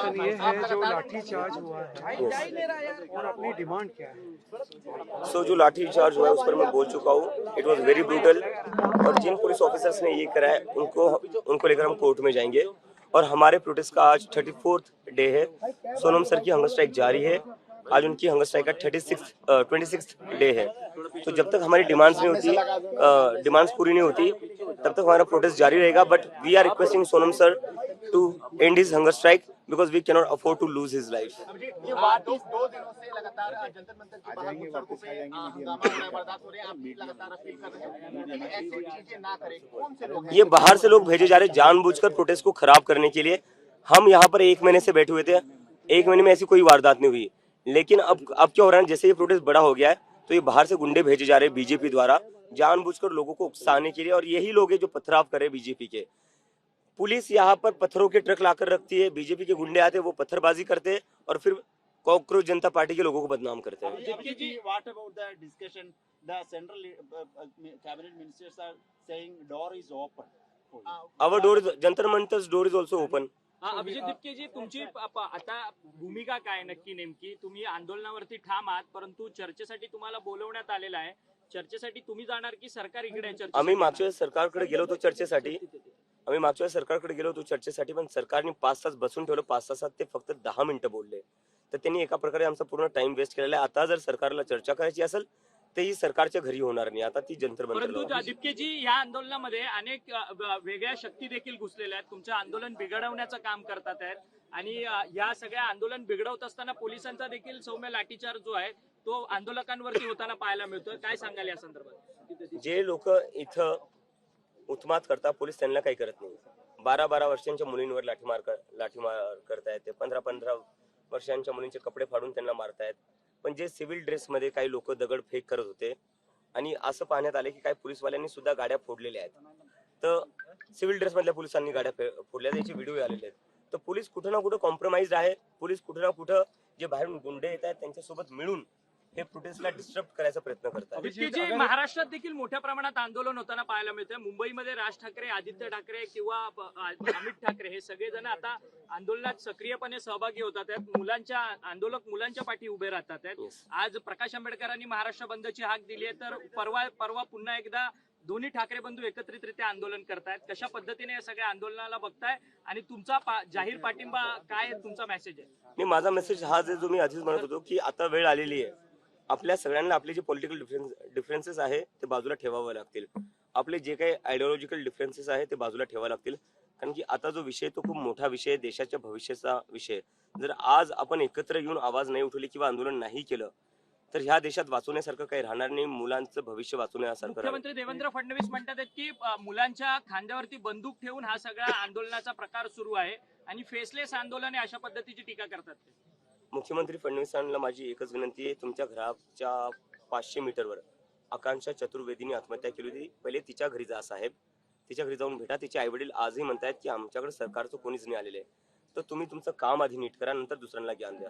Question ये है जो लाठी चार्ज हुआ है और अपनी डिमांड क्या है? सो जो लाठी चार्ज हुआ है उस पर मैं बोल चुका हूँ, इट वॉज वेरी ब्रूटल। और जिन पुलिस ऑफिसर्स ने ये करा है उनको लेकर हम कोर्ट में जाएंगे। और हमारे प्रोटेस्ट का आज 34th डे है। सोनम सर की हंगर स्ट्राइक जारी है। आज उनकी हंगर स्ट्राइक का 26th डे है। तो जब तक हमारी डिमांड्स नहीं होती, डिमांड्स पूरी नहीं होती, तब तक हमारा प्रोटेस्ट जारी रहेगा। But we are requesting Sonam sir to end his hunger strike because we cannot afford to lose his life. ये बात 2 दिनों से लगातार जंतर मंतर के बाहर सड़कों पे हंगामा हो रहा है, बर्दाश्त हो रहे हैं, आप भी लगातार अपील कर रहे हैं कि ऐसी चीजें ना करें। कौन से लोग हैं? ये बाहर से लोग भेजे जा रहे जानबूझकर प्रोटेस्ट को खराब करने के लिए। हम यहाँ पर 1 महीने से बैठे हुए थे, 1 महीने में ऐसी कोई वारदात नहीं हुई। लेकिन अब क्या हो रहा है, जैसे ये प्रोटेस्ट बड़ा हो गया है तो ये बाहर से गुंडे भेजे जा रहे हैं बीजेपी द्वारा जानबूझकर लोगों को उकसाने के लिए। और यही लोग हैं जो पथराव करे बीजेपी के। पुलिस यहाँ पर पत्थरों के ट्रक लाकर रखती है, बीजेपी के गुंडे आते हैं, वो पत्थरबाजी करते हैं और फिर कॉकरोच जनता पार्टी के लोगों को बदनाम करते हैं। What about the discussion? The central cabinet ministers are saying door is open. Our door is Jantar मंतर's door is also open. Abhijit दिपकेजी, तुमची आता भूमिका काय नक्की नेमकी? तुम्ही आंदोलनावरती ठाम आहात, परंतु चर्चेसाठी तुम्हाला बोलवण्यात आलेलं आहे. चर्चेसाठी तुम्ही जाणार की सरकार इकडे आहे? आम्ही मागच्या वेळेस सरकारकडे गेलो होतो चर्चेसाठी. पण सरकारने 5 तास बसून ठेवलं. 5 तासात ते फक्त 10 मिनिटं बोलले. तर त्यांनी एका प्रकारे आमचा पूर्ण टाइम वेस्ट केलेला आहे. आता जर सरकारला चर्चा करायची असेल तर ही सरकारच्या घरी होणार नाही, आता ती जंतर मंतर. परंतु दिपकेजी, या आंदोलनामध्ये अनेक वेगळ्या शक्ती देखील घुसलेल्या आहेत, तुमचं आंदोलन बिघडवण्याचं काम करतात आहेत. आणि या सगळ्या आंदोलन बिघडवत असताना पोलिसांचा देखील सौम्य लाठीचार्ज जो आहे तो आंदोलकांवरती होताना पाहायला मिळतोय. काय सांगाल या संदर्भात? जे लोक इथं उत्मात करतात, पोलीस त्यांना काही करत नाही. 12 वर्षांच्या मुलींवर लाठीमार करतायत ते. 15 वर्षांच्या मुलींचे कपडे फाडून त्यांना मारतायत. पण जे सिव्हिल ड्रेसमध्ये काही लोक दगड फेक करत होते आणि असं पाहण्यात आले की काही पोलीसवाल्यांनी सुद्धा गाड्या फोडलेल्या आहेत. तर सिव्हिल ड्रेसमधल्या पोलिसांनी गाड्या फोडल्या, त्याचे व्हिडिओ आलेले आहेत. तर पोलीस कुठं ना कुठं कॉम्प्रोमाइज आहे. पोलीस कुठं ना कुठं जे बाहेरून गुंडे येत आहेत त्यांच्यासोबत मिळून हे प्रोटेस्टला डिस्टर्ब करायचा प्रयत्न करतात. महाराष्ट्रात देखील मोठ्या प्रमाणात आंदोलन होताना पाहायला मिळतंय. मुंबईमध्ये राज ठाकरे, आदित्य ठाकरे किंवा अमित ठाकरे हे सगळेजण आता आंदोलनात सक्रियपणे सहभागी होतात आहेत. आंदोलक मुलांच्या पाठी उभे राहतात आहेत. आज प्रकाश आंबेडकरांनी महाराष्ट्र बंदची हाक दिली आहे, तर परवा पुन्हा एकदा दोन्ही ठाकरे बंधू एकत्रितरित्या आंदोलन करतायत. कशा पद्धतीने या सगळ्या आंदोलनाला बघताय आणि तुमचा जाहीर पाठिंबा काय तुमचा मेसेज आहे? मी माझा मेसेज हाच आहे जो मी आधीच म्हणत होतो की आता वेळ आलेली आहे. आपल्या सगळ्यांना आपले जे पॉलिटिकल डिफरन्सेस आहे ते बाजूला ठेवावे लागतील. आपले जे काही आयडिओलॉजिकल डिफरन्सेस आहे ते बाजूला ठेवावे लागतील. कारण की आता जो विषय तो खूप मोठा विषय आहे, देशाच्या भविष्याचा विषय. जर आज आपण एकत्र येऊन आवाज नाही उठवली किंवा आंदोलन नाही केलं तर ह्या देशात वाचवण्यासारखं काही राहणार नाही. मुलांचं भविष्य वाचवण्यासारखं. मुख्यमंत्री देवेंद्र फडणवीस म्हणतात की मुलांच्या खांद्यावरती बंदूक ठेवून हा सगळा आंदोलनाचा प्रकार सुरू आहे आणि फेसलेस आंदोलन आहे अशा पद्धतीची टीका करतात. मुख्यमंत्री फडणवीसांना माझी एकच विनंती आहे, तुमच्या घराच्या 500 मीटरवर आकांक्षा चतुर्वेदीने आत्महत्या केली होती. पहिले तिच्या घरी जा साहेब, तिच्या घरी जाऊन भेटा. तिचे आई वडील आजही म्हणतायत की आमच्याकडे सरकारचं कोणीच नाही आलेलं आहे. तर तुम्ही तुमचं काम आधी नीट करा, नंतर दुसऱ्यांना ज्ञान द्या.